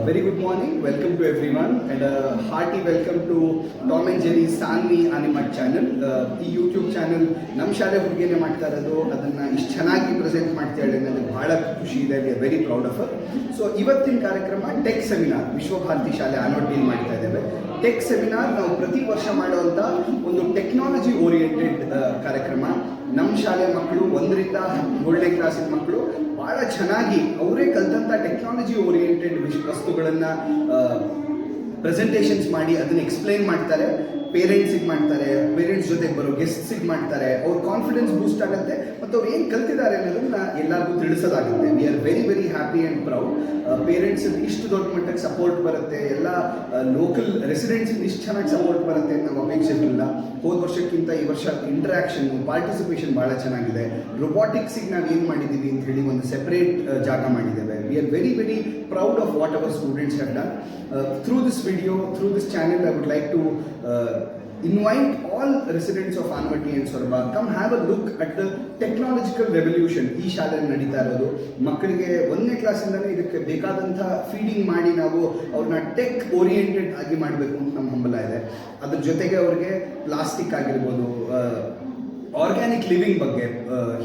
Very good morning. Welcome to everyone and a hearty welcome to Tom and Jerry Sanvi Animat channel. ಈ YouTube channel ನಮ್ಮ ಶಾಲೆ ಹುಡುಗಿನೇ ಮಾಡ್ತಾ ಇರೋದು, ಅದನ್ನು ಇಷ್ಟು ಚೆನ್ನಾಗಿ ಪ್ರೆಸೆಂಟ್ ಮಾಡ್ತಾ ಇದ್ದಾರೆ, ನನಗೆ ಬಹಳ ಖುಷಿ ಇದೆ. V are very proud of. So ಇವತ್ತಿನ ಕಾರ್ಯಕ್ರಮ ಟೆಕ್ ಸೆಮಿನಾರ್ ವಿಶ್ವಭಾರತಿ ಶಾಲೆ ಆನ್ವರ್ಟಿಲ್ ಮಾಡ್ತಾ ಇದ್ದೇವೆ. ಟೆಕ್ ಸೆಮಿನಾರ್ ನಾವು ಪ್ರತಿ ವರ್ಷ ಮಾಡುವಂಥ ಒಂದು ಟೆಕ್ನಾಲಜಿ ಓರಿಯೆಂಟೆಡ್ ಕಾರ್ಯಕ್ರಮ. ನಮ್ಮ ಶಾಲೆ ಮಕ್ಕಳು 1ರಿಂದ 7ನೇ ಕ್ಲಾಸಿನ ಮಕ್ಕಳು ಭಾಳ ಚೆನ್ನಾಗಿ ಅವರೇ ಕಲ್ತಂಥ ಟೆಕ್ನಾಲಜಿ ಓರಿಯೆಂಟೆಡ್ ವಸ್ತುಗಳನ್ನು ಪ್ರೆಸೆಂಟೇಷನ್ಸ್ ಮಾಡಿ ಅದನ್ನು ಎಕ್ಸ್ಪ್ಲೈನ್ ಮಾಡ್ತಾರೆ. ಪೇರೆಂಟ್ಸಿಗೆ ಮಾಡ್ತಾರೆ, ಪೇರೆಂಟ್ಸ್ ಜೊತೆಗೆ ಬರೋ ಗೆಸ್ಟ್ಸಿಗೆ ಮಾಡ್ತಾರೆ. ಅವ್ರ ಕಾನ್ಫಿಡೆನ್ಸ್ ಬೂಸ್ಟ್ ಆಗುತ್ತೆ ಮತ್ತು ಅವ್ರು ಏನು ಕಲ್ತಿದ್ದಾರೆ ಅನ್ನೋದನ್ನ ಎಲ್ಲರಿಗೂ ತಿಳಿಸೋದಾಗುತ್ತೆ. We are very very happy and proud. Parents ಇಷ್ಟು ದೊಡ್ಡ ಮಟ್ಟಕ್ಕೆ ಸಪೋರ್ಟ್ ಬರುತ್ತೆ, ಎಲ್ಲ ಲೋಕಲ್ ರೆಸಿಡೆಂಟ್ಸಿಗೆ ಇಷ್ಟು ಚೆನ್ನಾಗಿ ಸಪೋರ್ಟ್ ಬರುತ್ತೆ ಅಂತ ನಾವು ಅಪೇಕ್ಷೆ ಇರಲಿಲ್ಲ. ಹೋದ ವರ್ಷಕ್ಕಿಂತ ಈ ವರ್ಷ ಇಂಟ್ರಾಕ್ಷನ್ ಪಾರ್ಟಿಸಿಪೇಷನ್ ಭಾಳ ಚೆನ್ನಾಗಿದೆ. ರೊಬಾಟಿಕ್ಸಿಗೆ ನಾವು ಏನು ಮಾಡಿದ್ದೀವಿ ಅಂತ ಹೇಳಿ ಒಂದು ಸೆಪರೇಟ್ ಜಾಗ ಮಾಡಿದ್ದೇವೆ. V are very very proud of what our students have done. Through this video, through this channel, I would like to invite all residents of Anvati and Sorba, come have a look at the technological revolution ಈ ಶಾಲೆಯಲ್ಲಿ ನಡೀತಾ ಇರೋದು. ಮಕ್ಕಳಿಗೆ 1ನೇ ಕ್ಲಾಸಿಂದನೇ ಇದಕ್ಕೆ ಬೇಕಾದಂಥ feeding ಮಾಡಿ ನಾವು ಅವ್ರನ್ನ ಟೆಕ್ ಓರಿಯೆಂಟೆಡ್ ಆಗಿ ಮಾಡಬೇಕು ಅಂತ ನಮ್ಮ ಹಂಬಲ ಇದೆ. ಅದ್ರ ಜೊತೆಗೆ ಅವ್ರಿಗೆ ಪ್ಲಾಸ್ಟಿಕ್ ಆಗಿರ್ಬೋದು, ಆರ್ಗ್ಯಾನಿಕ್ ಲಿವಿಂಗ್ ಬಗ್ಗೆ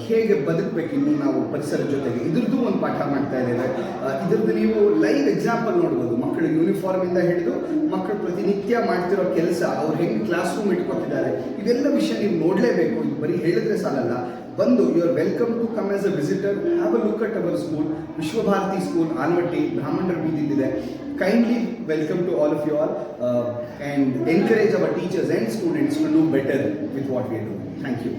ಹೇಗೆ ಬದುಕಬೇಕು ಇನ್ನು ನಾವು ಪರಿಸರದ ಜೊತೆಗೆ, ಇದ್ರದ್ದು ಒಂದು ಪಾಠ ಮಾಡ್ತಾ ಇದ್ದೇವೆ. ಇದ್ರದ್ದು ನೀವು ಲೈವ್ ಎಕ್ಸಾಂಪಲ್ ನೋಡ್ಬೋದು. ಮಕ್ಕಳು ಯೂನಿಫಾರ್ಮಿಂದ ಹಿಡಿದು ಮಕ್ಕಳು ಪ್ರತಿನಿತ್ಯ ಮಾಡ್ತಿರೋ ಕೆಲಸ, ಅವ್ರು ಹೆಂಗೆ ಕ್ಲಾಸ್ ರೂಮ್ ಇಟ್ಕೊತಿದ್ದಾರೆ, ಇವೆಲ್ಲ ವಿಷಯ ನೀವು ನೋಡಲೇಬೇಕು. ಇದು ಬರೀ ಹೇಳಿದ್ರೆ ಸಾಲಲ್ಲ. ಬಂದು you are welcome to come as a visitor, have a look at our school. Vishwabharati school Anavatti ಬ್ರಾಹ್ಮಣರ ಬೀದಿಲಿದೆ. Kindly welcome to all of you all and encourage our teachers and students to do better with what we are doing. Thank you.